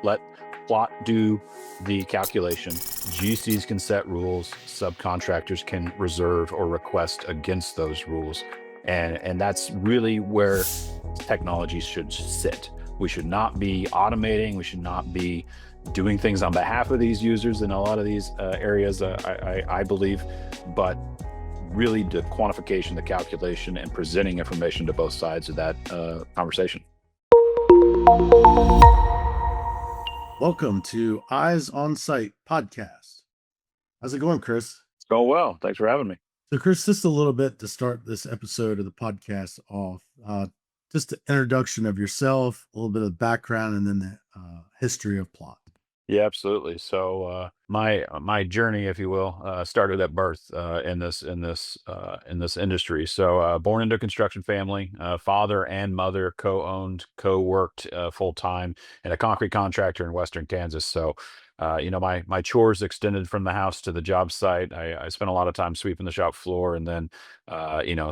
Let plot do the calculation. GCs can set rules. Subcontractors can reserve or request against those rules. And that's really where technology should sit. We should not be automating. We should not be doing things on behalf of these users in a lot of these areas, I believe, but really the quantification, the calculation, and presenting information to both sides of that conversation. Welcome to Eyes on Site podcast. How's it going, Chris? It's going well. Thanks for having me. So, Chris, just a little bit to start this episode of the podcast off. Just an introduction of yourself, a little bit of background, and then the history of plot. Yeah, absolutely. So my journey, if you will, started at birth in this industry. So born into a construction family, father and mother co-owned, co-worked full time in a concrete contractor in Western Kansas. So my chores extended from the house to the job site. I spent a lot of time sweeping the shop floor, and then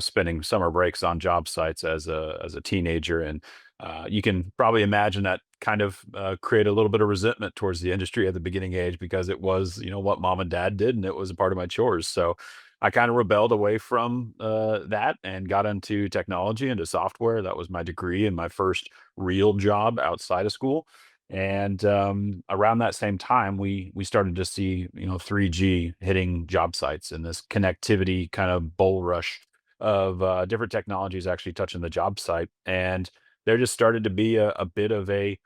spending summer breaks on job sites as a teenager. And you can probably imagine that kind of create a little bit of resentment towards the industry at the beginning age, because it was, what mom and dad did, and it was a part of my chores. So I kind of rebelled away from that and got into technology, into software. That was my degree and my first real job outside of school. And around that same time, we started to see 3G hitting job sites, and this connectivity kind of bull rush of different technologies actually touching the job site. And there just started to be a bit of a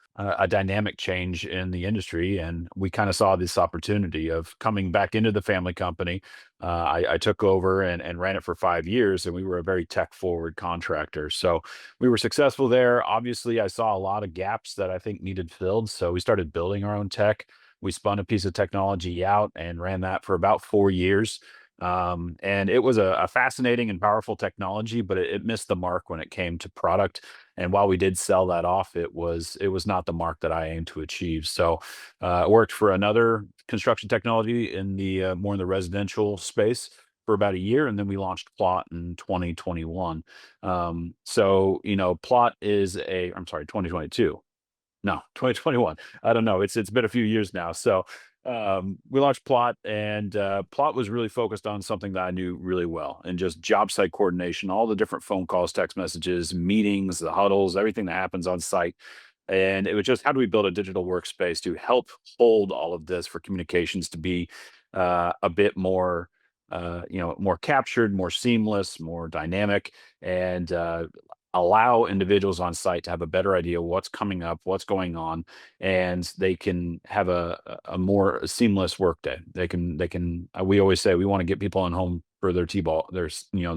dynamic change in the industry, and we kind of saw this opportunity of coming back into the family company. I took over and ran it for 5 years, and we were a very tech forward contractor. So we were successful there. Obviously, I saw a lot of gaps that I think needed filled, so we started building our own tech. We spun a piece of technology out and ran that for about 4 years. And it was a fascinating and powerful technology, but it missed the mark when it came to product. And while we did sell that off, it was not the mark that I aimed to achieve. So I worked for another construction technology in the more in the residential space for about a year, and then we launched Plot in 2021. Plot is a I'm sorry, 2022. No, 2021. I don't know. It's been a few years now. So we launched Plot, and Plot was really focused on something that I knew really well, and just job site coordination, all the different phone calls, text messages, meetings, the huddles, everything that happens on site. And it was just, how do we build a digital workspace to help hold all of this for communications to be a bit more, more captured, more seamless, more dynamic, and allow individuals on site to have a better idea what's coming up, what's going on, and they can have a more seamless workday. We always say we want to get people on home for their t-ball, their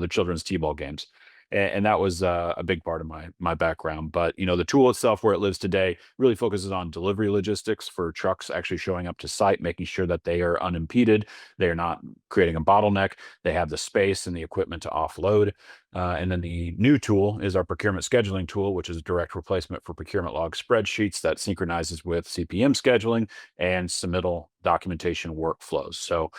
children's t-ball games. And that was a big part of my background. But the tool itself, where it lives today, really focuses on delivery logistics for trucks actually showing up to site, making sure that they are unimpeded, they are not creating a bottleneck, they have the space and the equipment to offload. And then the new tool is our procurement scheduling tool, which is a direct replacement for procurement log spreadsheets that synchronizes with CPM scheduling and submittal documentation workflows. So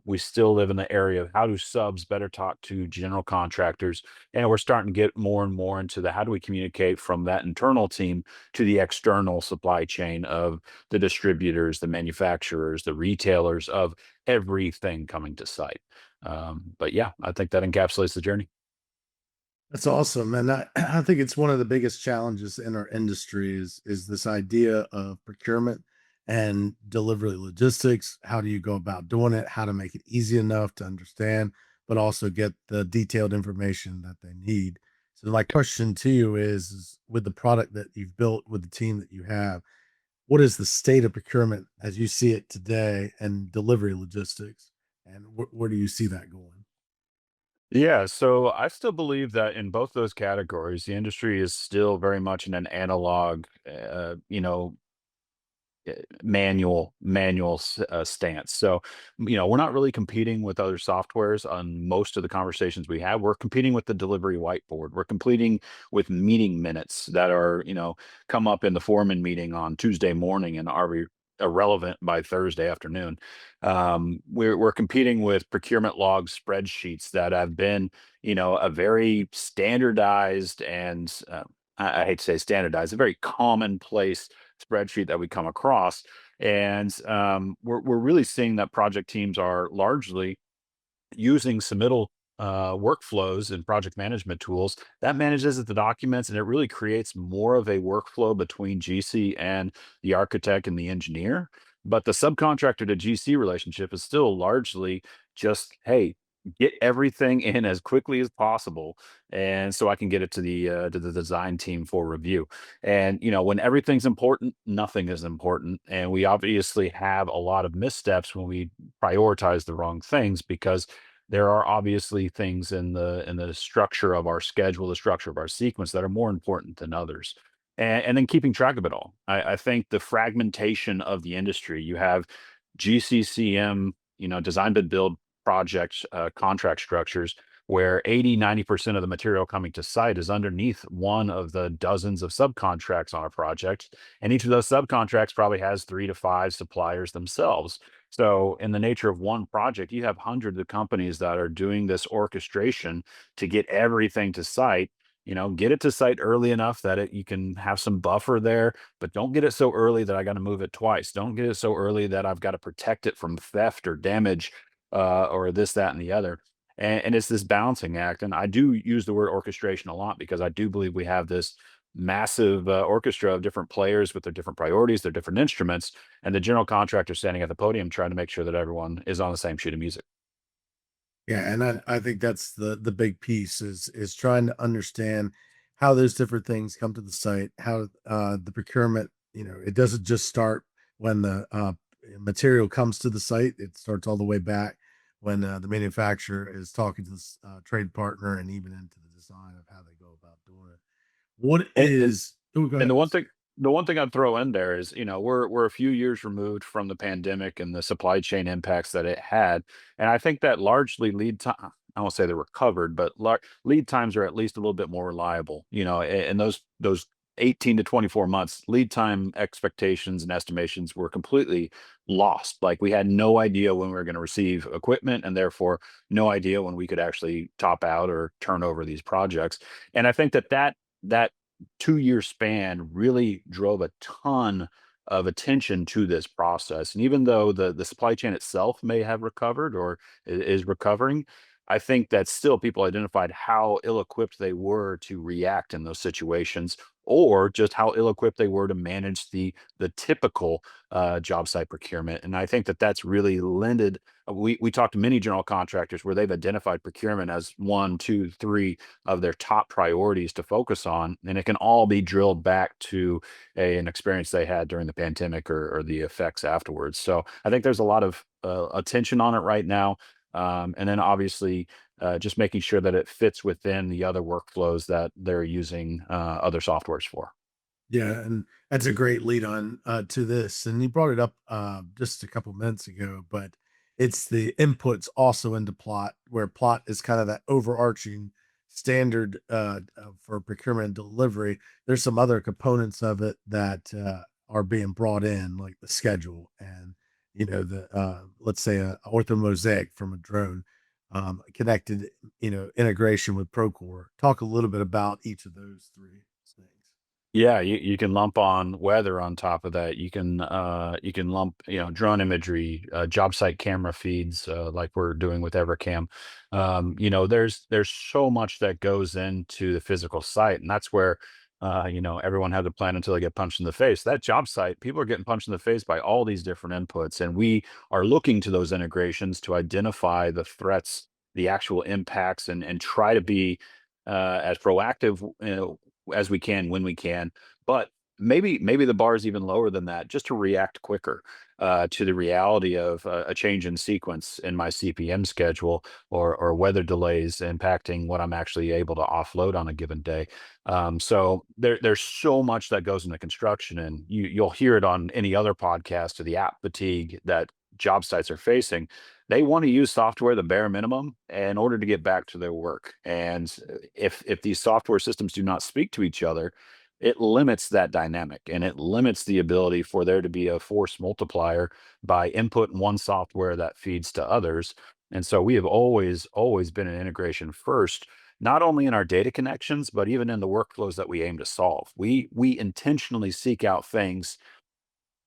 we still live in the area of how do subs better talk to general contractors, and we're starting to get more and more into the how do we communicate from that internal team to the external supply chain of the distributors, the manufacturers, the retailers, of everything coming to site. But yeah, I think that encapsulates the journey. That's awesome, and I think it's one of the biggest challenges in our industry is this idea of procurement and delivery logistics. How do you go about doing it? How to make it easy enough to understand, but also get the detailed information that they need. So, my question to you is with the product that you've built, with the team that you have, what is the state of procurement as you see it today, and delivery logistics, and where do you see that going? Yeah, so I still believe that in both those categories, the industry is still very much in an analog, stance. So, we're not really competing with other softwares on most of the conversations we have. We're competing with the delivery whiteboard. We're competing with meeting minutes that are, come up in the foreman meeting on Tuesday morning and are irrelevant by Thursday afternoon. We're competing with procurement log spreadsheets that have been, a very standardized and I hate to say standardized, a very commonplace spreadsheet that we come across. And we're really seeing that project teams are largely using submittal workflows and project management tools that manages the documents, and it really creates more of a workflow between GC and the architect and the engineer. But the subcontractor to GC relationship is still largely just, hey, get everything in as quickly as possible, and so I can get it to the design team for review. And when everything's important, nothing is important, and we obviously have a lot of missteps when we prioritize the wrong things, because there are obviously things in the structure of our schedule, the structure of our sequence, that are more important than others. And then keeping track of it all. I think the fragmentation of the industry, you have GCCM, design bid build projects, contract structures, where 80-90% of the material coming to site is underneath one of the dozens of subcontracts on a project. And each of those subcontracts probably has 3 to 5 suppliers themselves. So, in the nature of one project, you have hundreds of companies that are doing this orchestration to get everything to site. Get it to site early enough that you can have some buffer there, but don't get it so early that I got to move it twice. Don't get it so early that I've got to protect it from theft or damage, or this, that, and the other. And it's this balancing act. And I do use the word orchestration a lot, because I do believe we have this massive orchestra of different players with their different priorities, their different instruments, and the general contractor standing at the podium trying to make sure that everyone is on the same sheet of music. Yeah, and I think that's the big piece is trying to understand how those different things come to the site, how the procurement, it doesn't just start when the material comes to the site. It starts all the way back when the manufacturer is talking to this trade partner, and even into the design of how they go about doing it. What And is oh, go And ahead. the one thing I'd throw in there is, we're a few years removed from the pandemic and the supply chain impacts that it had. And I think that largely lead time, I won't say they were covered, but lead times are at least a little bit more reliable. And those 18 to 24 months lead time expectations and estimations were completely lost. Like, we had no idea when we were going to receive equipment, and therefore no idea when we could actually top out or turn over these projects. And I think that 2-year span really drove a ton of attention to this process. And even though the supply chain itself may have recovered, or is recovering, I think that still people identified how ill-equipped they were to react in those situations, or just how ill-equipped they were to manage the typical job site procurement. And I think that that's really lended. We talked to many general contractors where they've identified procurement as one, two, three of their top priorities to focus on, and it can all be drilled back to an experience they had during the pandemic, or the effects afterwards. So I think there's a lot of attention on it right now, and then obviously just making sure that it fits within the other workflows that they're using other softwares for. Yeah, and that's a great lead on to this. And you brought it up just a couple minutes ago, but it's the inputs also into plot, where plot is kind of that overarching standard for procurement and delivery. There's some other components of it that are being brought in, like the schedule and the let's say a ortho mosaic from a drone, connected, integration with Procore. Talk a little bit about each of those three things. Yeah, you can lump on weather on top of that. You can lump, drone imagery, job site camera feeds, like we're doing with Evercam. There's so much that goes into the physical site, and that's where everyone has a plan until they get punched in the face. That job site, people are getting punched in the face by all these different inputs, and we are looking to those integrations to identify the threats, the actual impacts, and try to be as proactive, as we can when we can. But maybe the bar is even lower than that, just to react quicker to the reality of a change in sequence in my CPM schedule, or weather delays impacting what I'm actually able to offload on a given day. So there's so much that goes into construction, and you'll hear it on any other podcast, to the app fatigue that job sites are facing. They want to use software the bare minimum in order to get back to their work. And if these software systems do not speak to each other, it limits that dynamic, and it limits the ability for there to be a force multiplier by input in one software that feeds to others. And so we have always been an integration first, not only in our data connections, but even in the workflows that we aim to solve. We intentionally seek out things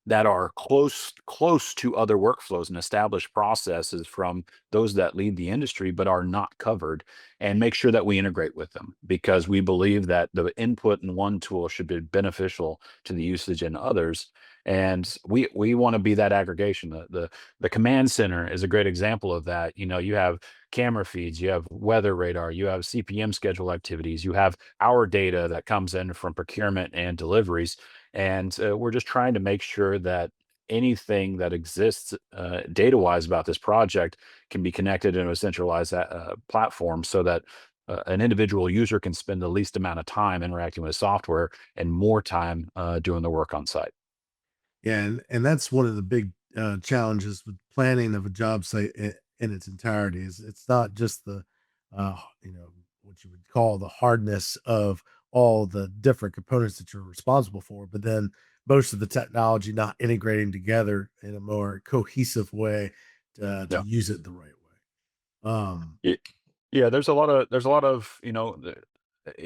that are close to other workflows and established processes from those that lead the industry but are not covered, and make sure that we integrate with them, because we believe that the input in one tool should be beneficial to the usage in others. And we want to be that aggregation. The command center is a great example of that. You have camera feeds, you have weather radar, you have CPM schedule activities, you have our data that comes in from procurement and deliveries, and we're just trying to make sure that anything that exists data wise about this project can be connected into a centralized platform, so that an individual user can spend the least amount of time interacting with software and more time doing the work on site. Yeah, and that's one of the big, challenges with planning of a job site in its entirety is it's not just the, what you would call the hardness of all the different components that you're responsible for, but then most of the technology not integrating together in a more cohesive way to Yeah. use it the right way. Y Yeah, there's a lot of,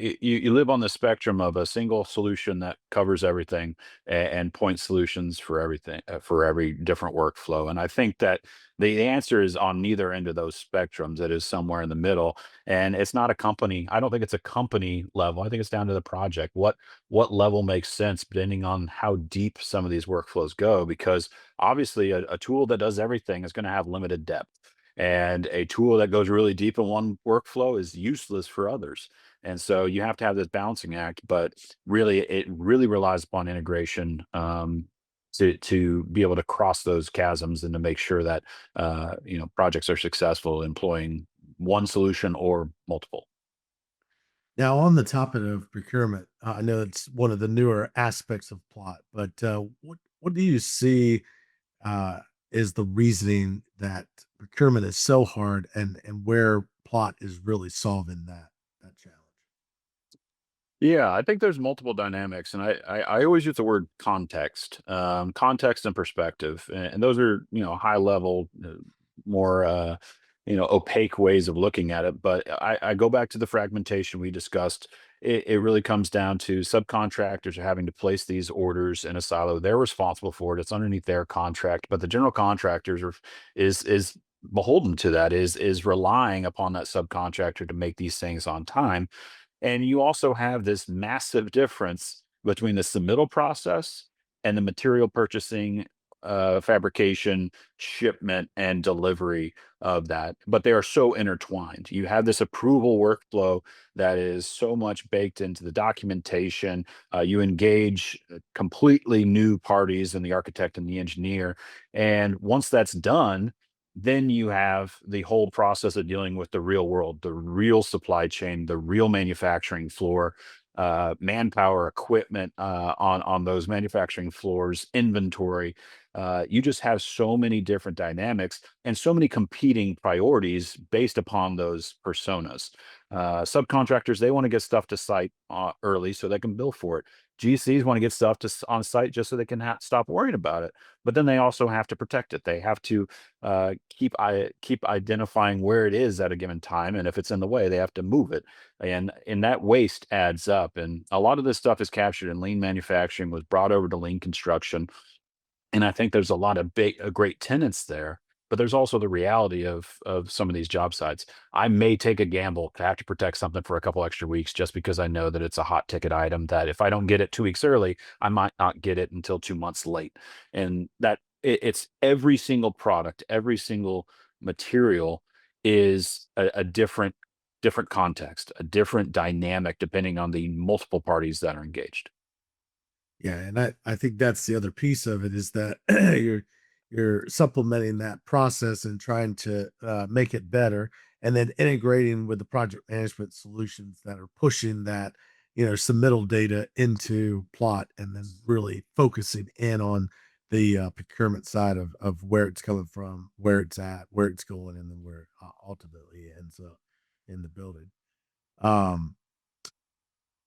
you live on the spectrum of a single solution that covers everything, and point solutions for everything, for every different workflow. And I think that the answer is on neither end of those spectrums. It is somewhere in the middle. And it's not a company. I don't think it's a company level. I think it's down to the project. What level makes sense depending on how deep some of these workflows go, because obviously a tool that does everything is going to have limited depth, and a tool that goes really deep in one workflow is useless for others. And so you have to have this balancing act, but really it really relies upon integration, to be able to cross those chasms and to make sure that projects are successful employing one solution or multiple. Now, on the topic of procurement, I know it's one of the newer aspects of plot, but what do you see uh, is the reasoning that procurement is so hard, and where plot is really solving that challenge? Yeah, I think there's multiple dynamics, and I always use the word context, context and perspective, and those are high level, more opaque ways of looking at it. But I go back to the fragmentation we discussed. It really comes down to subcontractors are having to place these orders in a silo. They're responsible for it. It's underneath their contract, but the general contractors is beholden to that, is relying upon that subcontractor to make these things on time. And you also have this massive difference between the submittal process and the material purchasing, fabrication, shipment, and delivery of that. But they are so intertwined. You have this approval workflow that is so much baked into the documentation. You engage completely new parties and the architect and the engineer. And once that's done, then you have the whole process of dealing with the real world, the real supply chain, the real manufacturing floor, manpower, equipment on those manufacturing floors, inventory. You just have so many different dynamics and so many competing priorities based upon those personas. Subcontractors, they want to get stuff to site early so they can bill for it. GCs want to get stuff on site just so they can stop worrying about it. But then they also have to protect it. They have to keep identifying where it is at a given time, and if it's in the way, they have to move it, and that waste adds up. And a lot of this stuff is captured in lean manufacturing, was brought over to lean construction, and I think there's a lot of great tenants there, but there's also the reality of some of these job sites. I may take a gamble to have to protect something for a couple extra weeks just because I know that it's a hot ticket item that if I don't get it 2 weeks early, I might not get it until 2 months late. And it's every single product, every single material is a different context, a different dynamic depending on the multiple parties that are engaged. Yeah, and I think that's the other piece of it is that you're supplementing that process and trying to make it better, and then integrating with the project management solutions that are pushing that submittal data into plot, and then really focusing in on the procurement side of where it's coming from, where it's at, where it's going, and then where it ultimately ends up in the building. Um,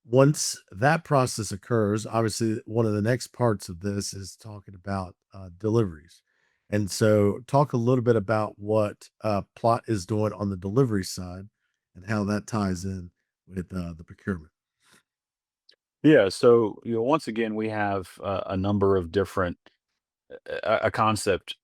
Once that process occurs, obviously one of the next parts of this is talking about deliveries. And so, talk a little bit about what Plot is doing on the delivery side and how that ties in with the procurement. Yeah. So, once again, we have a number of different a concept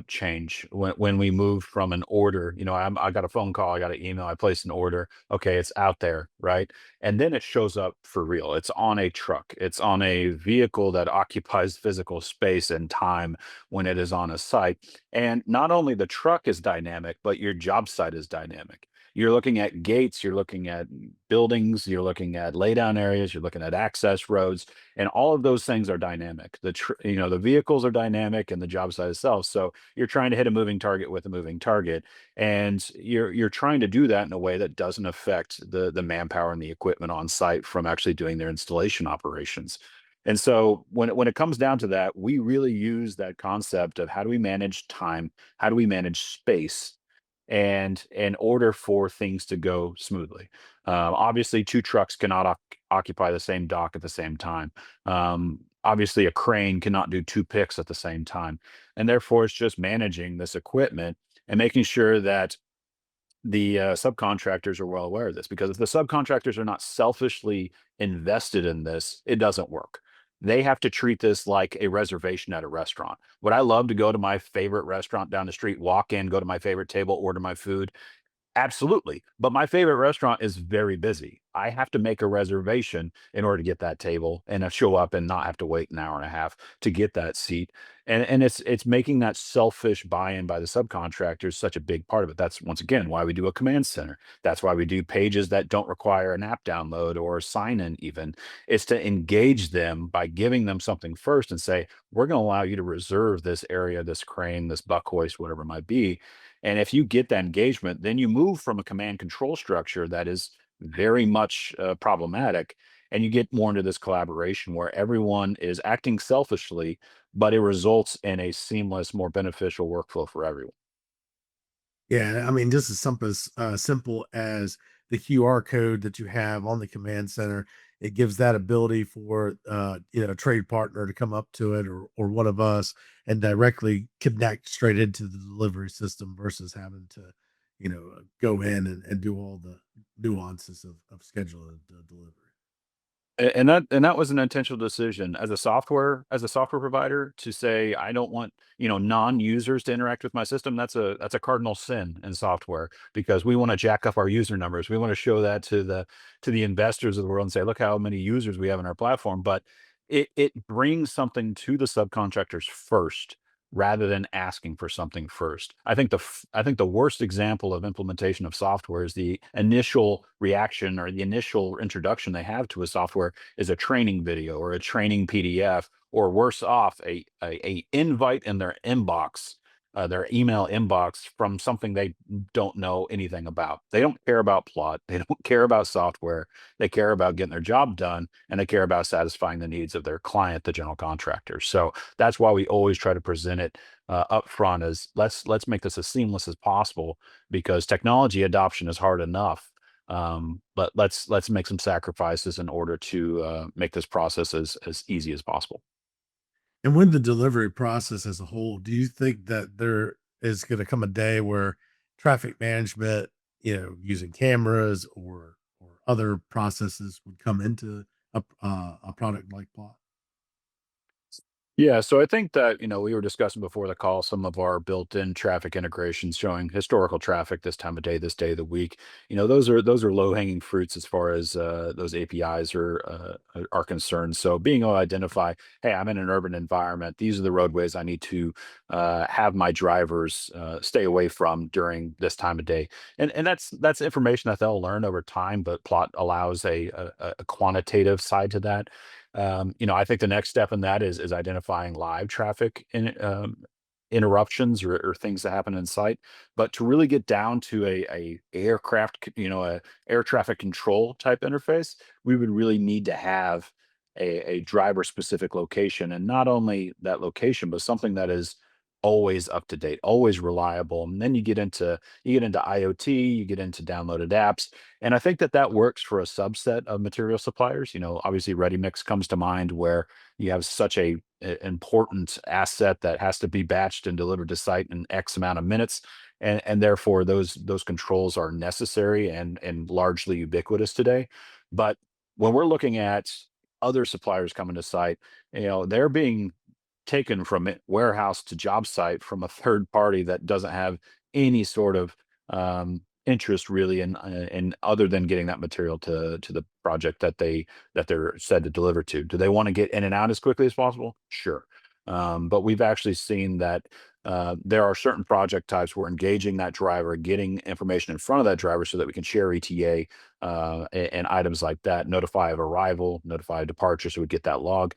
change when we move from an order. I got a phone call, I got an email, I placed an order. Okay, it's out there, right? And then it shows up for real. It's on a truck, it's on a vehicle that occupies physical space and time when it is on a site. And not only the truck is dynamic, but your job site is dynamic. You're looking at gates, you're looking at buildings, you're looking at laydown areas, you're looking at access roads, and all of those things are dynamic. The vehicles are dynamic and the job site itself. So you're trying to hit a moving target with a moving target, and you're trying to do that in a way that doesn't affect the manpower and the equipment on site from actually doing their installation operations. And so when it comes down to that, we really use that concept of how do we manage time, how do we manage space, and in order for things to go smoothly. Obviously, two trucks cannot occupy the same dock at the same time. Obviously, a crane cannot do two picks at the same time. And therefore, it's just managing this equipment and making sure that the subcontractors are well aware of this, because if the subcontractors are not selfishly invested in this, it doesn't work. They have to treat this like a reservation at a restaurant. Would I love to go to my favorite restaurant down the street, walk in, go to my favorite table, order my food? Absolutely. But my favorite restaurant is very busy. I have to make a reservation in order to get that table and show up and not have to wait an hour and a half to get that seat. And it's making that selfish buy-in by the subcontractors such a big part of it. That's once again why we do a command center. That's why we do pages that don't require an app download or sign in even. It's to engage them by giving them something first and say, we're going to allow you to reserve this area, this crane, this buck hoist, whatever it might be. And if you get that engagement, then you move from a command control structure that is very much problematic, and you get more into this collaboration where everyone is acting selfishly, but it results in a seamless, more beneficial workflow for everyone. Yeah, I mean, just as simple as the QR code that you have on the command center, it gives that ability for a trade partner to come up to it, or one of us, and directly connect straight into the delivery system versus having to, go in and do all the nuances of scheduling the delivery. And that was an intentional decision as a software provider to say, I don't want, non-users to interact with my system. That's a cardinal sin in software, because we want to jack up our user numbers. We want to show that to the investors of the world and say, look how many users we have in our platform. But it brings something to the subcontractors first, rather than asking for something first. I think the worst example of implementation of software is the initial reaction or the initial introduction they have to a software is a training video or a training PDF, or worse off, a invite in their inbox, their email inbox, from something they don't know anything about. They don't care about plot. They don't care about software. They care about getting their job done, and they care about satisfying the needs of their client, the general contractor. So that's why we always try to present it up front as, let's make this as seamless as possible, because technology adoption is hard enough. But let's make some sacrifices in order to make this process as easy as possible. And with the delivery process as a whole, do you think that there is going to come a day where traffic management, using cameras or other processes would come into a product like Plot? Yeah, so I think that, we were discussing before the call some of our built-in traffic integrations showing historical traffic this time of day, this day of the week. Those are low-hanging fruits as far as those APIs are concerned. So being able to identify, hey, I'm in an urban environment. These are the roadways I need to have my drivers stay away from during this time of day, and that's information that they'll learn over time. But Plot allows a quantitative side to that. I think the next step in that is identifying live traffic interruptions, or things that happen in site. But to really get down to a a air traffic control type interface, we would really need to have a driver specific location, and not only that location, but something that is always up to date, always reliable. And then you get into IoT, you get into downloaded apps, and I think that works for a subset of material suppliers. Obviously, ready mix comes to mind, where you have such important asset that has to be batched and delivered to site in X amount of minutes. and therefore those controls are necessary and largely ubiquitous today. But when we're looking at other suppliers coming to site, they're being taken from warehouse to job site from a third party that doesn't have any sort of interest really in other than getting that material to the project that they're said to deliver to. Do they want to get in and out as quickly as possible? Sure. But we've actually seen that there are certain project types where engaging that driver, getting information in front of that driver so that we can share ETA and items like that, notify of arrival, notify of departure, so we get that log.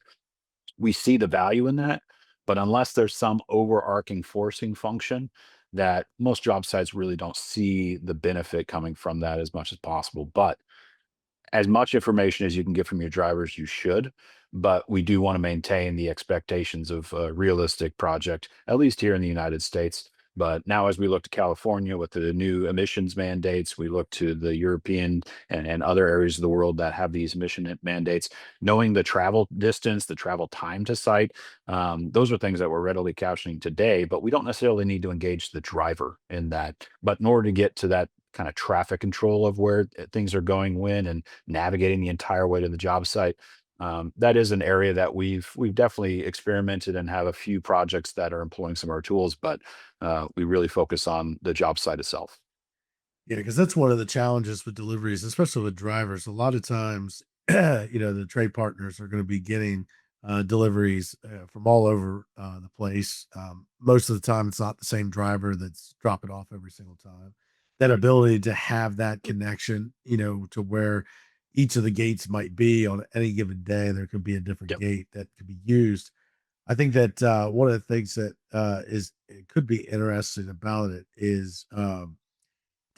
We see the value in that, but unless there's some overarching forcing function, that most job sites really don't see the benefit coming from that as much as possible. But as much information as you can get from your drivers, you should. But we do want to maintain the expectations of a realistic project, at least here in the United States. But now, as we look to California with the new emissions mandates, we look to the European and other areas of the world that have these mandates, knowing the travel distance, the travel time to site, those are things that we're readily captioning today, but we don't necessarily need to engage the driver in that. But in order to get to that kind of traffic control of where things are going when and navigating the entire way to the job site. That is an area that we've definitely experimented and have a few projects that are employing some of our tools, but we really focus on the job site itself. Yeah, because that's one of the challenges with deliveries, especially with drivers. A lot of times, the trade partners are going to be getting deliveries from all over the place. Most of the time, it's not the same driver that's dropping off every single time. That ability to have that connection, to where each of the gates might be on any given day, there could be a different Yep. gate that could be used. I think that one of the things that is it could be interesting about it is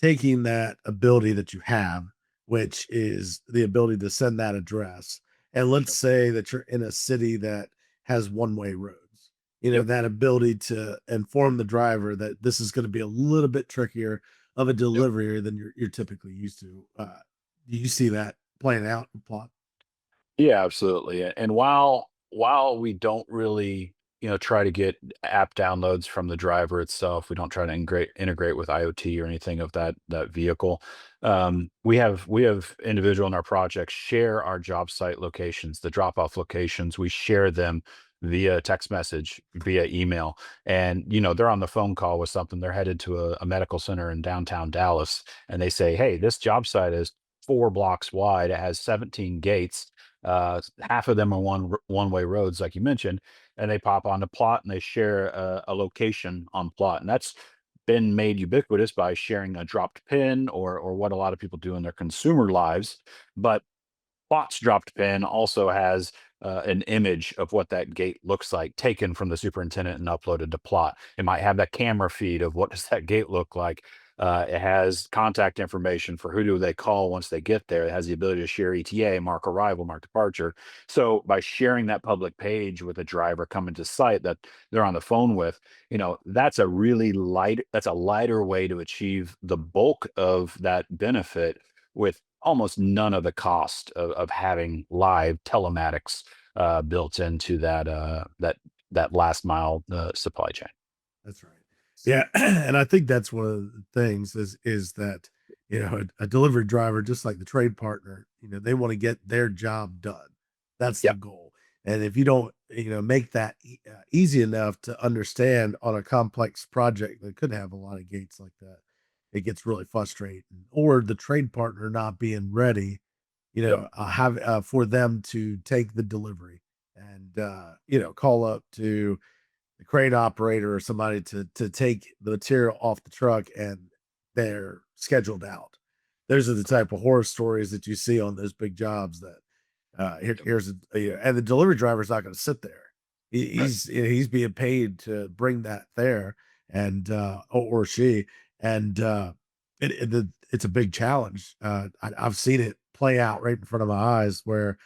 taking that ability that you have, which is the ability to send that address. And let's Yep. say that you're in a city that has one-way roads. Yep. That ability to inform the driver that this is going to be a little bit trickier of a Yep. delivery than you're typically used to. Do you see that playing out in plot? Yeah, absolutely. And while we don't really, try to get app downloads from the driver itself, we don't try to integrate with IoT or anything of that vehicle. We have individual in our project share our job site locations, the drop off locations. We share them via text message, via email, and they're on the phone call with something. They're headed to a medical center in downtown Dallas, and they say, "Hey, this job site is 4 blocks wide. It has 17 gates, half of them are one-way roads, like you mentioned, and they pop onto plot and they share a location on plot, and that's been made ubiquitous by sharing a dropped pin or what a lot of people do in their consumer lives. But Plot's dropped pin also has an image of what that gate looks like, taken from the superintendent and uploaded to Plot. It might have that camera feed of what does that gate look like. It has contact information for who do they call once they get there. It has the ability to share ETA, mark arrival, mark departure. So by sharing that public page with a driver coming to site that they're on the phone with, that's a lighter way to achieve the bulk of that benefit with almost none of the cost of having live telematics built into that last mile supply chain. That's right. Yeah, and I think that's one of the things is that a delivery driver, just like the trade partner, they want to get their job done. That's the Yep. goal. And if you don't, make that easy enough to understand on a complex project that could have a lot of gates like that, it gets really frustrating. Or the trade partner not being ready, Yep. have for them to take the delivery and call up to the crane operator or somebody to take the material off the truck and they're scheduled out. Those are the type of horror stories that you see on those big jobs that Yep. here's and the delivery driver's not going to sit there. Right. He's being paid to bring that there and or she and it's a big challenge. I've seen it play out right in front of my eyes where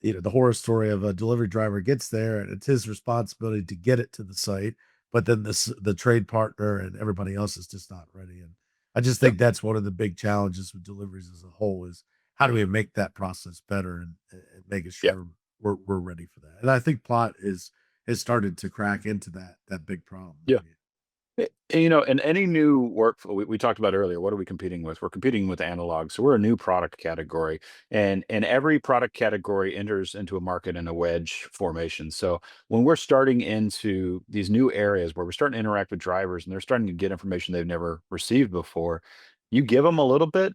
the horror story of a delivery driver gets there and it's his responsibility to get it to the site, but then the trade partner and everybody else is just not ready. And I just Yep. think that's one of the big challenges with deliveries as a whole is how do we make that process better and making Yep. sure we're ready for that. And I think plot is has started to crack into that big problem. Yeah. In any new workflow, we talked about earlier, what are we competing with? We're competing with analog. So we're a new product category, and every product category enters into a market in a wedge formation. So when we're starting into these new areas where we're starting to interact with drivers and they're starting to get information they've never received before, you give them a little bit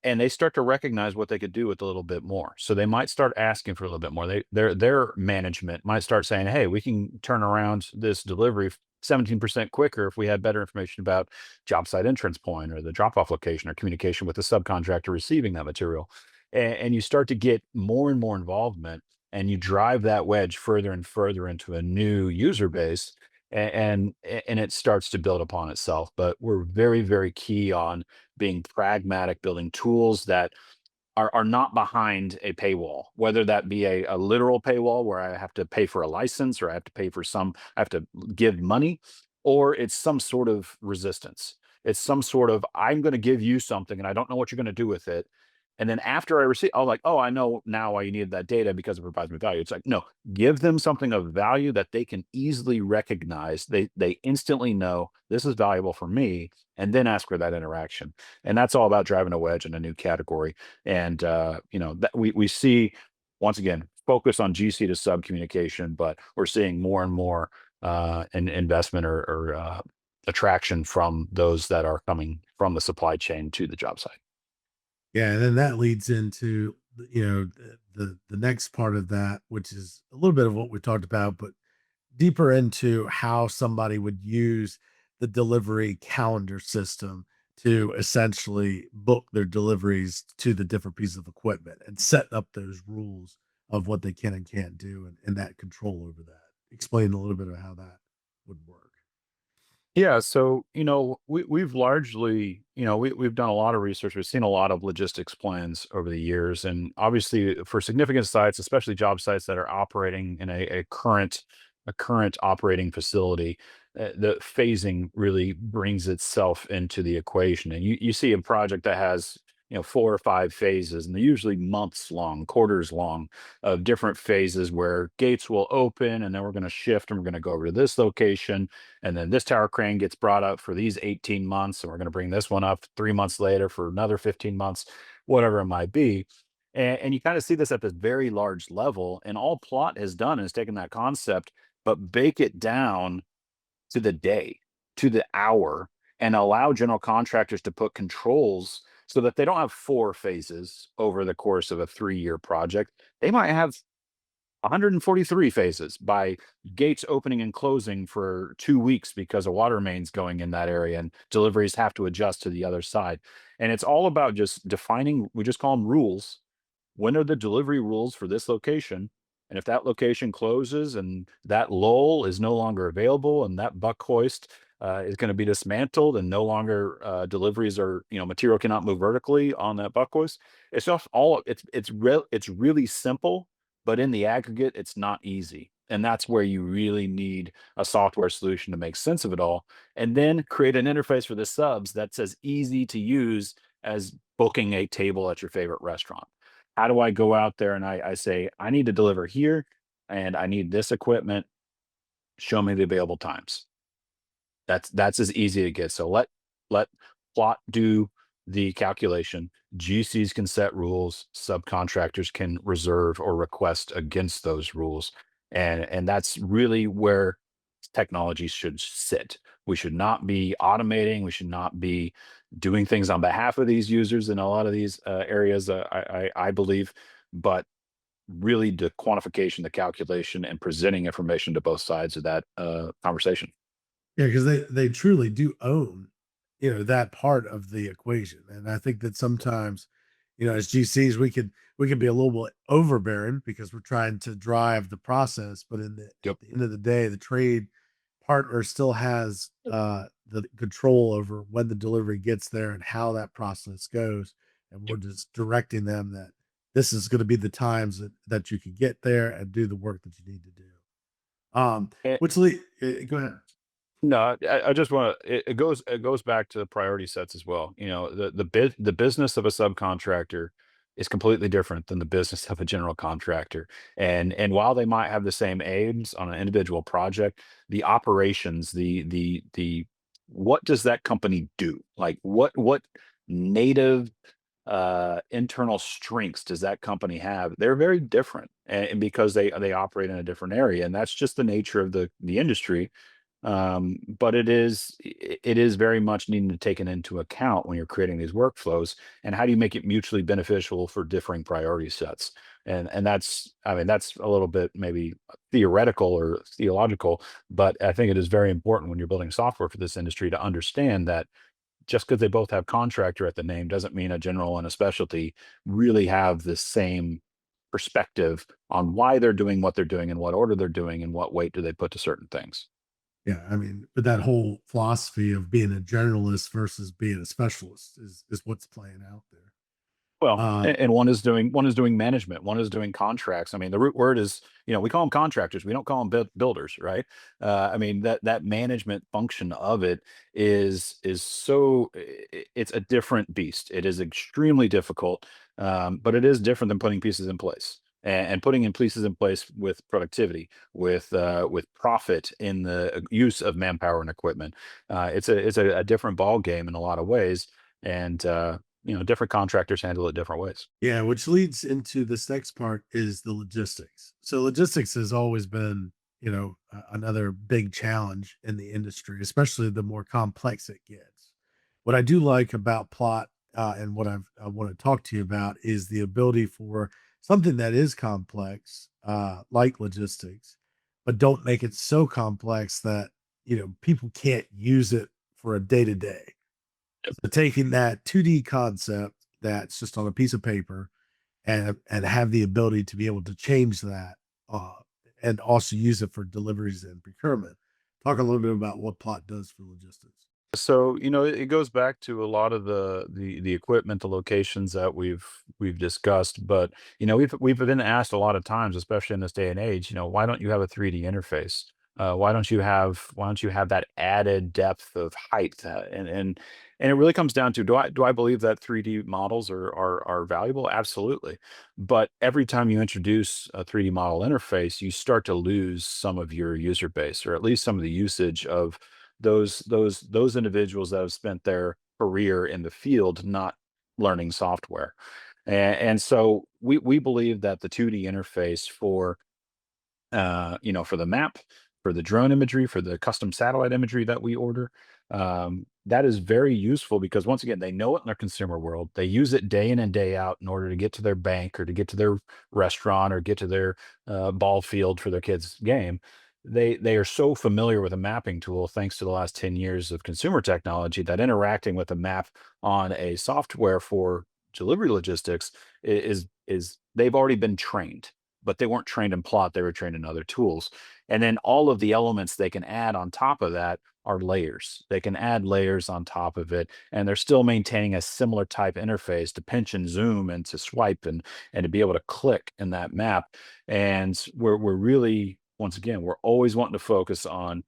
and they start to recognize what they could do with a little bit more. So they might start asking for a little bit more. Their management might start saying, "Hey, we can turn around this delivery 17% quicker if we had better information about job site entrance point or the drop off location or communication with the subcontractor receiving that material." And you start to get more and more involvement, and you drive that wedge further and further into a new user base. And it starts to build upon itself. But we're very, very key on being pragmatic, building tools that are not behind a paywall, whether that be a literal paywall where I have to pay for a license or I have to pay for some, I have to give money, or it's some sort of resistance. It's some sort of, I'm going to give you something and I don't know what you're going to do with it. And then after I receive, I'm like, oh, I know now why you needed that data because it provides me value. It's like, no, give them something of value that they can easily recognize. They instantly know this is valuable for me, and then ask for that interaction. And that's all about driving a wedge in a new category. And that we see once again focus on GC to sub communication, but we're seeing more and more investment or attraction from those that are coming from the supply chain to the job site. Yeah, and then that leads into the next part of that, which is a little bit of what we talked about, but deeper into how somebody would use the delivery calendar system to essentially book their deliveries to the different pieces of equipment and set up those rules of what they can and can't do and that control over that. Explain a little bit of how that would work. Yeah, so we've largely, we've done a lot of research. We've seen a lot of logistics plans over the years, and obviously for significant sites, especially job sites that are operating in a current operating facility, the phasing really brings itself into the equation. And you see a project that has 4 or 5 phases, and they're usually months long, quarters long, of different phases where gates will open, and then we're going to shift, and we're going to go over to this location, and then this tower crane gets brought up for these 18 months, and we're going to bring this one up 3 months later for another 15 months, whatever it might be. And you kind of see this at this very large level. And all plot has done is taken that concept, but bake it down to the day, to the hour, and allow general contractors to put controls so that they don't have 4 phases over the course of a 3-year project. They might have 143 phases by gates opening and closing for 2 weeks because a water main's going in that area and deliveries have to adjust to the other side. And it's all about just defining, we just call them rules. When are the delivery rules for this location? And if that location closes and that lull is no longer available and that buck hoist is going to be dismantled and no longer deliveries are, material cannot move vertically on that buck hoist. It's just all it's really simple, but in the aggregate, it's not easy. And that's where you really need a software solution to make sense of it all. And then create an interface for the subs that's as easy to use as booking a table at your favorite restaurant. How do I go out there and I say, I need to deliver here and I need this equipment? Show me the available times. That's as easy to get. So let plot do the calculation. GCs can set rules. Subcontractors can reserve or request against those rules. And that's really where technology should sit. We should not be automating. We should not be doing things on behalf of these users in a lot of these areas. I believe, but really the quantification, the calculation, and presenting information to both sides of that conversation. Yeah, because they truly do own, that part of the equation, and I think that sometimes, as GCs, we can be a little bit overbearing because we're trying to drive the process, but at Yep. the end of the day, the trade partner still has the control over when the delivery gets there and how that process goes, and we're just directing them that this is going to be the times that you can get there and do the work that you need to do. Yep. Which lead go ahead. No, I just want to. It goes back to the priority sets as well. The business of a subcontractor is completely different than the business of a general contractor. And while they might have the same aims on an individual project, the operations, the what does that company do? Like what native internal strengths does that company have? They're very different, and because they operate in a different area, and that's just the nature of the industry. But it is very much needing to take it into account when you're creating these workflows, and how do you make it mutually beneficial for differing priority sets? And that's, I mean, that's a little bit maybe theoretical or theological, but I think it is very important when you're building software for this industry to understand that just because they both have contractor at the name doesn't mean a general and a specialty really have the same perspective on why they're doing what they're doing, and what order they're doing, and what weight do they put to certain things. Yeah, I mean, but that whole philosophy of being a generalist versus being a specialist is what's playing out there. Well, Uh, and one is doing management, one is doing contracts. I mean, the root word is, we call them contractors, we don't call them builders, right? I mean, that management function of it is so it's a different beast. It is extremely difficult, but it is different than putting pieces in place. And putting in pieces in place with productivity, with profit in the use of manpower and equipment. It's a different ball game in a lot of ways, and different contractors handle it different ways. yeah, which leads into this next part is the logistics. So logistics has always been, another big challenge in the industry, especially the more complex it gets. What I do like about plot and what I want to talk to you about is the ability for something that is complex, like logistics, but don't make it so complex that people can't use it for a day to day. So taking that 2D concept that's just on a piece of paper and have the ability to be able to change that, uh, and also use it for deliveries and procurement. Talk a little bit about what plot does for logistics. So, it goes back to a lot of the equipment, the locations that we've discussed, but we've been asked a lot of times, especially in this day and age, why don't you have a 3D interface? Why don't you have that added depth of height? And it really comes down to, do I believe that 3D models are valuable? Absolutely. But every time you introduce a 3D model interface, you start to lose some of your user base, or at least some of the usage of those individuals that have spent their career in the field not learning software. And so we believe that the 2D interface for the map, for the drone imagery, for the custom satellite imagery that we order. That is very useful because, once again, they know it in their consumer world. They use it day in and day out in order to get to their bank, or to get to their restaurant, or get to their ball field for their kids' game. They are so familiar with a mapping tool, thanks to the last 10 years of consumer technology, that interacting with a map on a software for delivery logistics is they've already been trained, but they weren't trained in plot, they were trained in other tools. And then all of the elements they can add on top of that are layers. They can add layers on top of it, and they're still maintaining a similar type interface to pinch and zoom, and to swipe, and to be able to click in that map. And we're really, once again, we're always wanting to focus on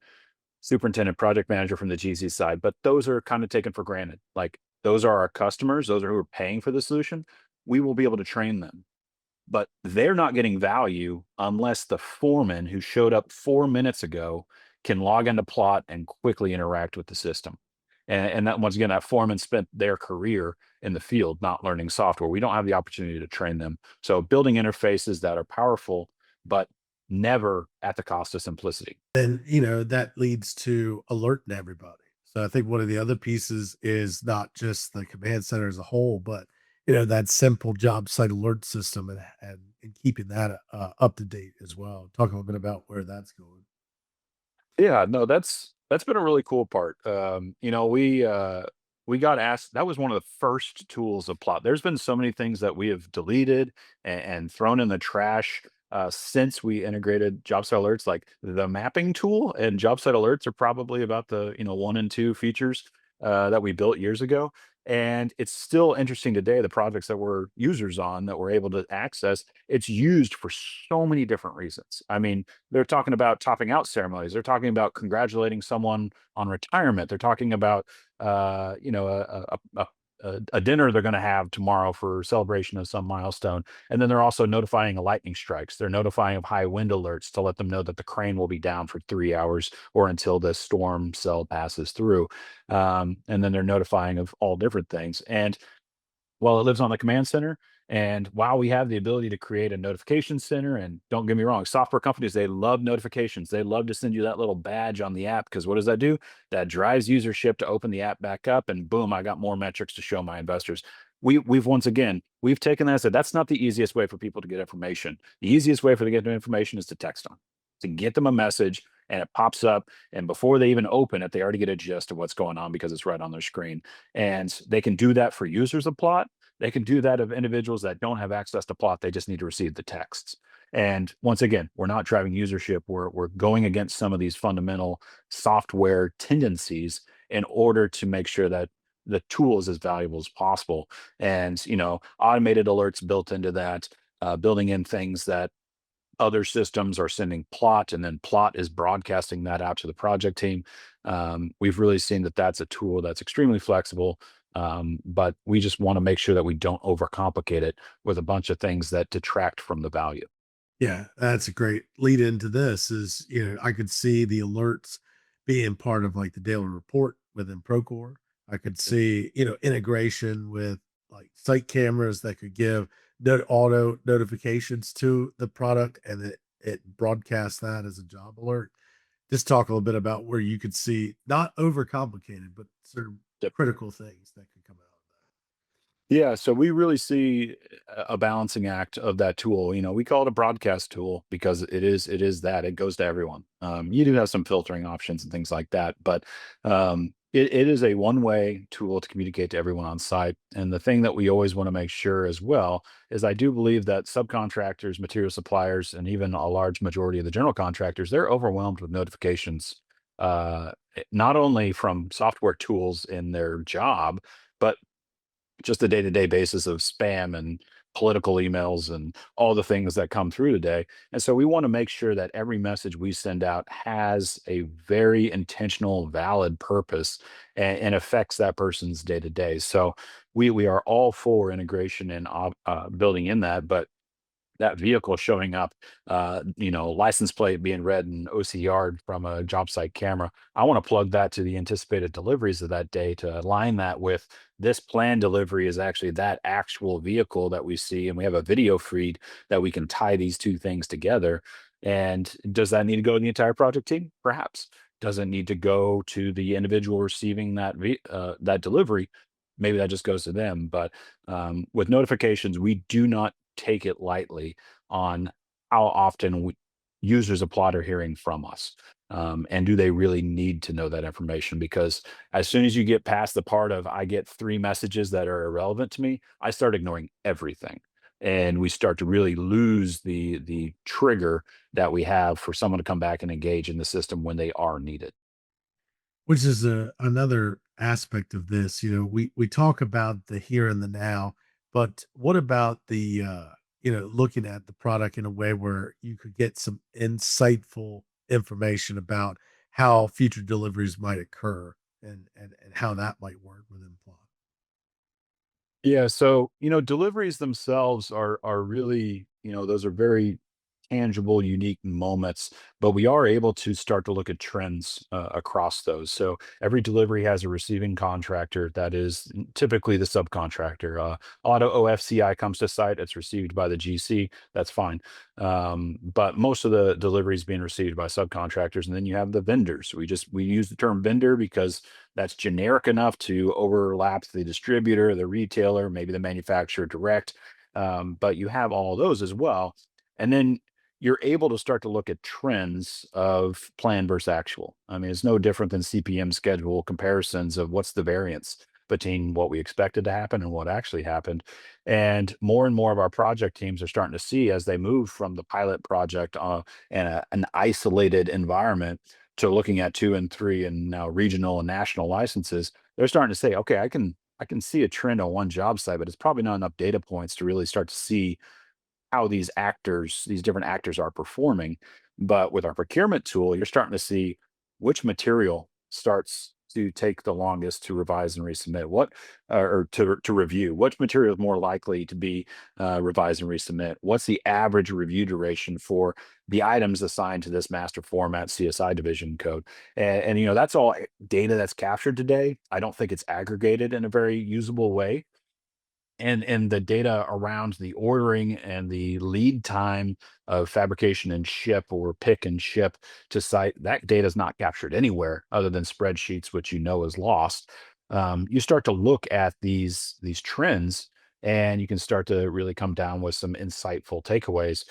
superintendent, project manager from the GC side, but those are kind of taken for granted. Like, those are our customers, those are who are paying for the solution. We will be able to train them, but they're not getting value unless the foreman who showed up 4 minutes ago can log into plot and quickly interact with the system. And that, once again, that foreman spent their career in the field not learning software. We don't have the opportunity to train them. So building interfaces that are powerful, but never at the cost of simplicity. And that leads to alerting everybody. So I think one of the other pieces is not just the command center as a whole, but that simple job site alert system, and keeping that up to date as well. Talk a little bit about where that's going. Yeah, no, that's been a really cool part. We got asked, that was one of the first tools of plot. There's been so many things that we have deleted and thrown in the trash since we integrated job site alerts. Like, the mapping tool and job site alerts are probably about the one and two features that we built years ago. And it's still interesting today, the projects that we're users on, that we're able to access. It's used for so many different reasons. I mean, they're talking about topping out ceremonies. They're talking about congratulating someone on retirement. They're talking about, a dinner they're going to have tomorrow for celebration of some milestone. And then they're also notifying of lightning strikes. They're notifying of high wind alerts to let them know that the crane will be down for 3 hours or until the storm cell passes through. And then they're notifying of all different things. And well, it lives on the command center. And while we have the ability to create a notification center, and don't get me wrong, software companies, they love notifications. They love to send you that little badge on the app because what does that do? That drives usership to open the app back up, and boom, I got more metrics to show my investors. We've once again, we've taken that and said that's not the easiest way for people to get information. The easiest way for them to get information is to text them, to get them a message, and it pops up. And before they even open it, they already get a gist of what's going on because it's right on their screen. And they can do that for users of Plot. They can do that of individuals that don't have access to Plot. They just need to receive the texts. And once again, we're not driving usership. We're going against some of these fundamental software tendencies in order to make sure that the tool is as valuable as possible. And automated alerts built into that, building in things that other systems are sending Plot, and then Plot is broadcasting that out to the project team. We've really seen that that's a tool that's extremely flexible, but we just want to make sure that we don't overcomplicate it with a bunch of things that detract from the value. Yeah, that's a great lead into this is, I could see the alerts being part of like the daily report within Procore. I could see, integration with like site cameras that could give auto notifications to the product and it broadcasts that as a job alert. Just talk a little bit about where you could see not overcomplicated, but sort of critical things that could come out of Yeah, so we really see a balancing act of that tool. We call it a broadcast tool because it is that it goes to everyone. You do have some filtering options and things like that, but it is a one-way tool to communicate to everyone on site. And the thing that we always want to make sure as well is I do believe that subcontractors, material suppliers, and even a large majority of the general contractors, they're overwhelmed with notifications, not only from software tools in their job, but just the day-to-day basis of spam and political emails and all the things that come through today. And so we want to make sure that every message we send out has a very intentional, valid purpose and affects that person's day-to-day. So we are all for integration and building in that, but that vehicle showing up, license plate being read in OCR from a job site camera. I want to plug that to the anticipated deliveries of that day to align that with this planned delivery is actually that actual vehicle that we see. And we have a video feed that we can tie these two things together. And does that need to go to the entire project team? Perhaps. Does it need to go to the individual receiving that delivery? Maybe that just goes to them. But with notifications, we do not take it lightly on how often users of Plot are hearing from us. And do they really need to know that information? Because as soon as you get past the part of I get 3 messages that are irrelevant to me, I start ignoring everything. And we start to really lose the trigger that we have for someone to come back and engage in the system when they are needed. which is another aspect of this. We talk about the here and the now, but what about the looking at the product in a way where you could get some insightful information about how future deliveries might occur and how that might work within plot. Yeah, so, deliveries themselves are really, those are very tangible, unique moments, but we are able to start to look at trends across those. So every delivery has a receiving contractor that is typically the subcontractor. Auto OFCI comes to site, it's received by the GC, that's fine. But most of the deliveries being received by subcontractors, and then you have the vendors. We use the term vendor because that's generic enough to overlap the distributor, the retailer, maybe the manufacturer direct. But you have all of those as well. And then you're able to start to look at trends of plan versus actual. I mean, it's no different than CPM schedule comparisons of what's the variance between what we expected to happen and what actually happened. And more of our project teams are starting to see as they move from the pilot project and an isolated environment to looking at 2 and 3 and now regional and national licenses. They're starting to say, okay, I can see a trend on one job site, but it's probably not enough data points to really start to see how these different actors are performing. But with our procurement tool, you're starting to see which material starts to take the longest to revise and resubmit? What or to review? Which material is more likely to be revised and resubmit? What's the average review duration for the items assigned to this master format CSI division code? And that's all data that's captured today. I don't think it's aggregated in a very usable way, and the data around the ordering and the lead time of fabrication and ship, or pick and ship to site, that data is not captured anywhere other than spreadsheets, which is lost. You start to look at these trends, and you can start to really come down with some insightful takeaways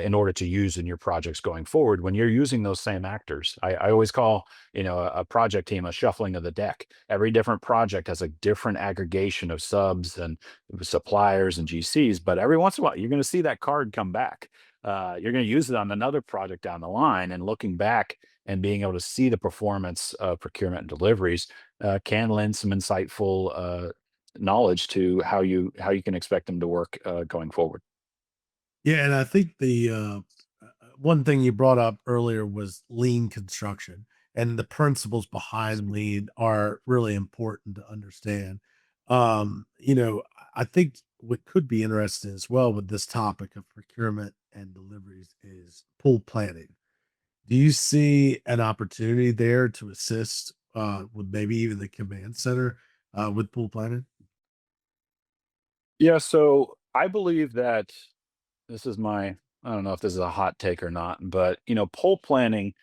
in order to use in your projects going forward when you're using those same actors. I always call a project team a shuffling of the deck. Every different project has a different aggregation of subs and suppliers and GCs, but every once in a while, you're going to see that card come back. You're going to use it on another project down the line, and looking back and being able to see the performance of procurement and deliveries can lend some insightful knowledge to how you can expect them to work going forward. Yeah, and I think the one thing you brought up earlier was lean construction, and the principles behind lean are really important to understand. I think what could be interesting as well with this topic of procurement and deliveries is pool planning. Do you see an opportunity there to assist with maybe even the command center with pool planning? Yeah, so I believe that this is my, I don't know if this is a hot take or not, but poll planning,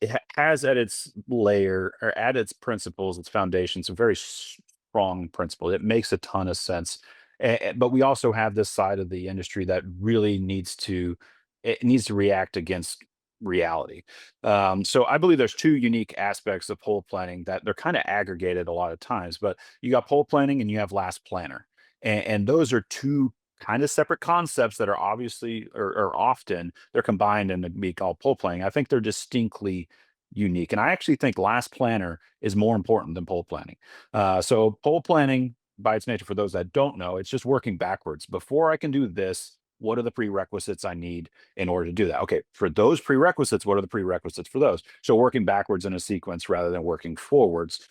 it has at its layer, or at its principles, its foundations, a very strong principle. It makes a ton of sense. But we also have this side of the industry that really needs to react against reality. So I believe there's two unique aspects of poll planning that they're kind of aggregated a lot of times, but you got poll planning and you have last planner. And those are two kind of separate concepts that are obviously, or often they're combined and be called poll planning. I think they're distinctly unique. And I actually think last planner is more important than poll planning. So poll planning, by its nature, for those that don't know, it's just working backwards. Before I can do this, what are the prerequisites I need in order to do that? Okay, for those prerequisites, what are the prerequisites for those? So working backwards in a sequence rather than working forwards,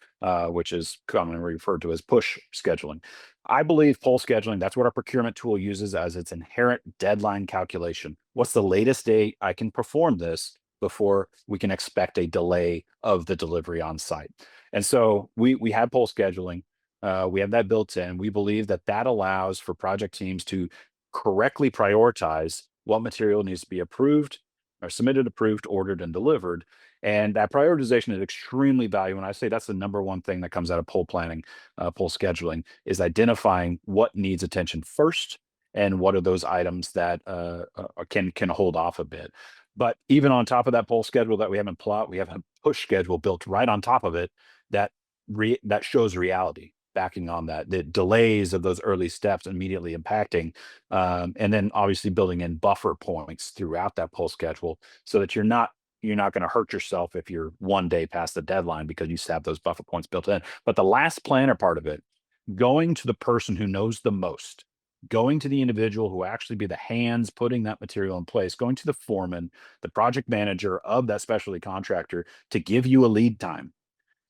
which is commonly referred to as push scheduling. I believe poll scheduling, that's what our procurement tool uses as its inherent deadline calculation. What's the latest date I can perform this before we can expect a delay of the delivery on site? And so we have poll scheduling. We have that built in. We believe that that allows for project teams to correctly prioritize what material needs to be approved or submitted, approved, ordered, and delivered. And that prioritization is extremely valuable. And I say that's the number one thing that comes out of poll planning, poll scheduling, is identifying what needs attention first and what are those items that can hold off a bit. But even on top of that poll schedule that we have in plot, we have a push schedule built right on top of it that that shows reality backing on that, the delays of those early steps immediately impacting, and then obviously building in buffer points throughout that poll schedule so that you're not going to hurt yourself if you're one day past the deadline because you have those buffer points built in. But the last planner part of it, going to the person who knows the most, going to the individual who actually be the hands putting that material in place, going to the foreman, the project manager of that specialty contractor to give you a lead time,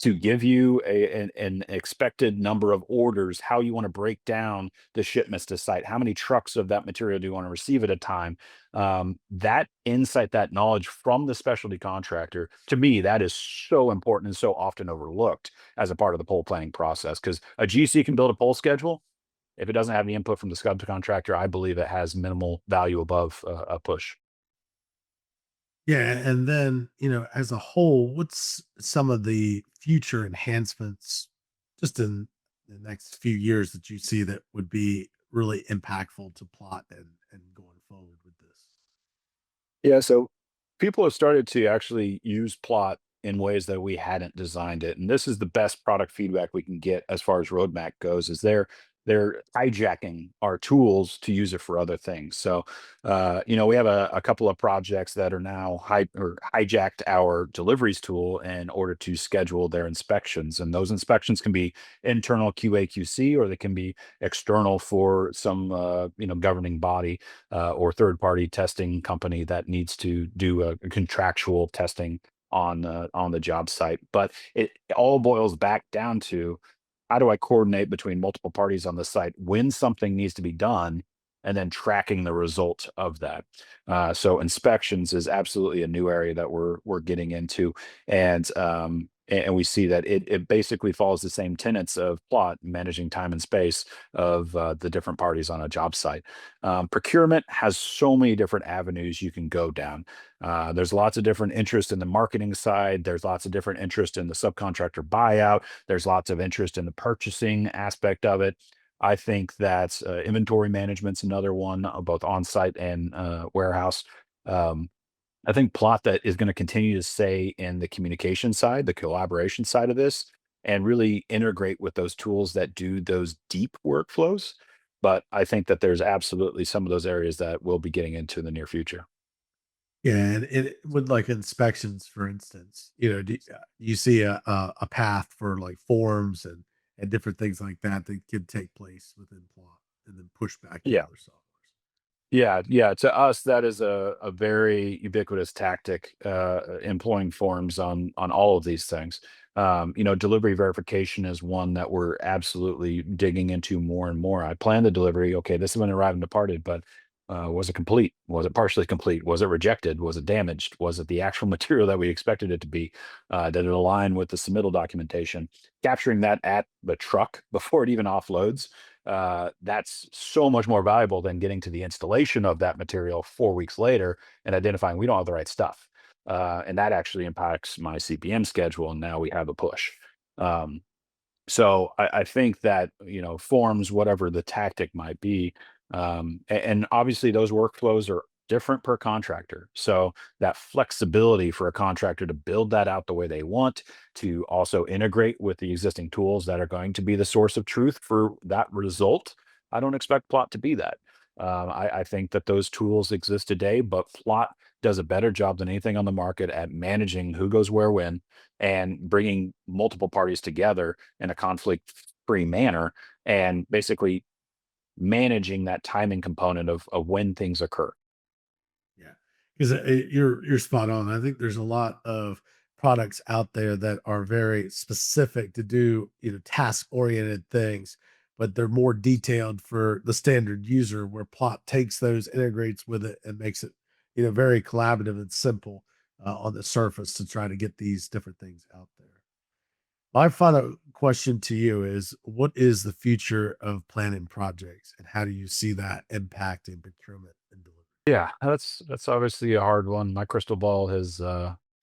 to give you an expected number of orders, how you want to break down the shipments to site, how many trucks of that material do you want to receive at a time. That insight, that knowledge from the specialty contractor, to me, that is so important and so often overlooked as a part of the poll planning process. Because a GC can build a poll schedule. If it doesn't have any input from the subcontractor, I believe it has minimal value above a push. Yeah, and then, as a whole, what's some of the future enhancements just in the next few years that you see that would be really impactful to plot and going forward with this? Yeah, so people have started to actually use plot in ways that we hadn't designed it. And this is the best product feedback we can get as far as roadmap goes, is they're hijacking our tools to use it for other things. So we have a couple of projects that are now hijacked our deliveries tool in order to schedule their inspections. And those inspections can be internal QA QC, or they can be external for some governing body or third party testing company that needs to do a contractual testing on the job site. But it all boils back down to how do I coordinate between multiple parties on the site when something needs to be done, and then tracking the result of that. So inspections is absolutely a new area that we're getting into, and we see that it basically follows the same tenets of plot, managing time and space of the different parties on a job site. Procurement has so many different avenues you can go down. There's lots of different interest in the marketing side. There's lots of different interest in the subcontractor buyout. There's lots of interest in the purchasing aspect of it. I think that inventory management's another one, both on-site and warehouse. Um, I think plot that is going to continue to stay in the communication side, the collaboration side of this, and really integrate with those tools that do those deep workflows. But I think that there's absolutely some of those areas that we'll be getting into in the near future. Yeah, and it with, like, inspections, for instance, you see a path for, like, forms and different things like that that could take place within plot and then push back to Yeah. other softwares. Yeah, yeah. To us, that is a very ubiquitous tactic, employing forms on all of these things. Delivery verification is one that we're absolutely digging into more and more. I plan the delivery. Okay, this is when it arrived and departed, but was it complete? Was it partially complete? Was it rejected? Was it damaged? Was it the actual material that we expected it to be? Did it align with the submittal documentation? Capturing that at the truck before it even offloads, that's so much more valuable than getting to the installation of that material 4 weeks later and identifying we don't have the right stuff. And that actually impacts my CPM schedule. And now we have a push. Um, so I think that, forms, whatever the tactic might be, and obviously those workflows are different per contractor. So that flexibility for a contractor to build that out the way they want, to also integrate with the existing tools that are going to be the source of truth for that result. I don't expect Plot to be that. I think that those tools exist today, but Plot does a better job than anything on the market at managing who goes where when, and bringing multiple parties together in a conflict-free manner, and basically managing that timing component of when things occur. Yeah, because you're spot on. I think there's a lot of products out there that are very specific to do task oriented things, but they're more detailed for the standard user. Where Plot takes those, integrates with it, and makes it very collaborative and simple on the surface to try to get these different things out there. My final question to you is: what is the future of planning projects, and how do you see that impacting procurement and delivery? Yeah, that's obviously a hard one. My crystal ball has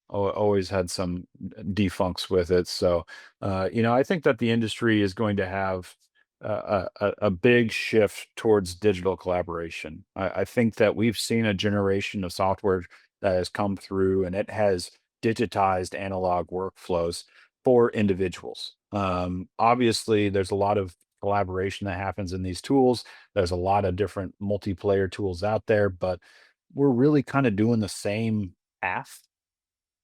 always had some defunks with it. So, I think that the industry is going to have a big shift towards digital collaboration. I think that we've seen a generation of software that has come through, and it has digitized analog workflows for individuals. Obviously, there's a lot of collaboration that happens in these tools. There's a lot of different multiplayer tools out there, but we're really kind of doing the same path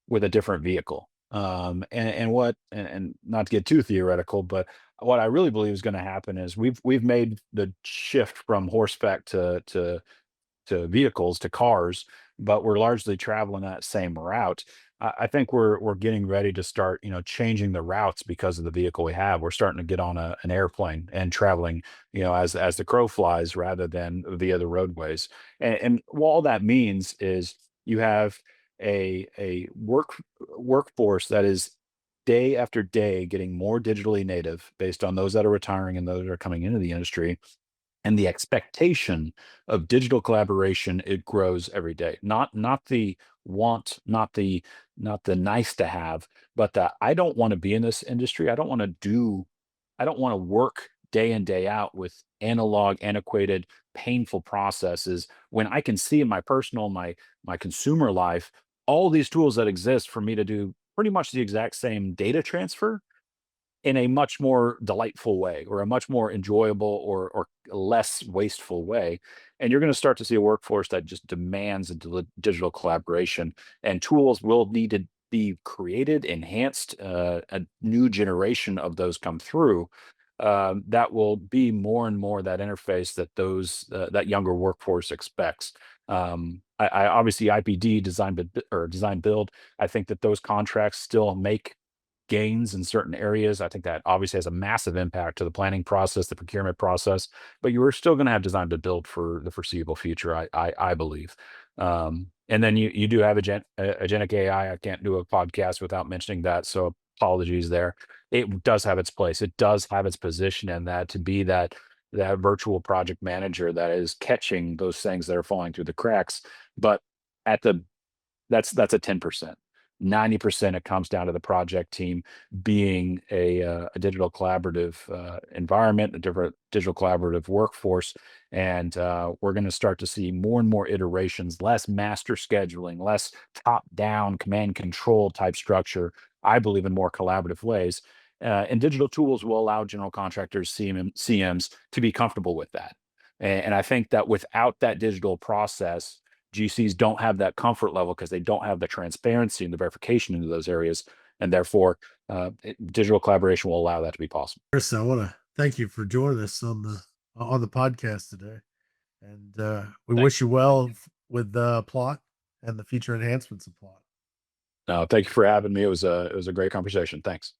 with a different vehicle. And not to get too theoretical, but what I really believe is going to happen is we've made the shift from horseback to vehicles to cars, but we're largely traveling that same route. I think we're getting ready to start, changing the routes because of the vehicle we have. We're starting to get on an airplane and traveling, as the crow flies rather than via the roadways. And all that means is you have a workforce that is day after day getting more digitally native based on those that are retiring and those that are coming into the industry, and the expectation of digital collaboration, it grows every day. Not the want, not the nice to have, but the I don't want to be in this industry. I don't want to work day in day out with analog, antiquated, painful processes when I can see in my personal, my consumer life, all these tools that exist for me to do pretty much the exact same data transfer in a much more delightful way, or a much more enjoyable, or less wasteful way. And you're going to start to see a workforce that just demands a digital collaboration, and tools will need to be created, enhanced, a new generation of those come through, that will be more and more that interface that that younger workforce expects. I obviously IPD design build. I think that those contracts still make gains in certain areas. I think that obviously has a massive impact to the planning process, the procurement process, but you are still going to have design to build for the foreseeable future. I believe. And then you do have agentic AI. I can't do a podcast without mentioning that. So apologies there. It does have its place. It does have its position in that to be that virtual project manager that is catching those things that are falling through the cracks. But at the that's a 10%. 90% it comes down to the project team being a digital collaborative environment, a different digital collaborative workforce. And we're going to start to see more and more iterations, less master scheduling, less top down command control type structure. I believe in more collaborative ways. And digital tools will allow general contractors, CMs, to be comfortable with that. And I think that without that digital process, GCs don't have that comfort level because they don't have the transparency and the verification into those areas, and therefore, digital collaboration will allow that to be possible. Chris, I want to thank you for joining us on the podcast today, and we Thank, wish you thank well you. with plot and the future enhancements of plot. No, thank you for having me. It was a great conversation. Thanks.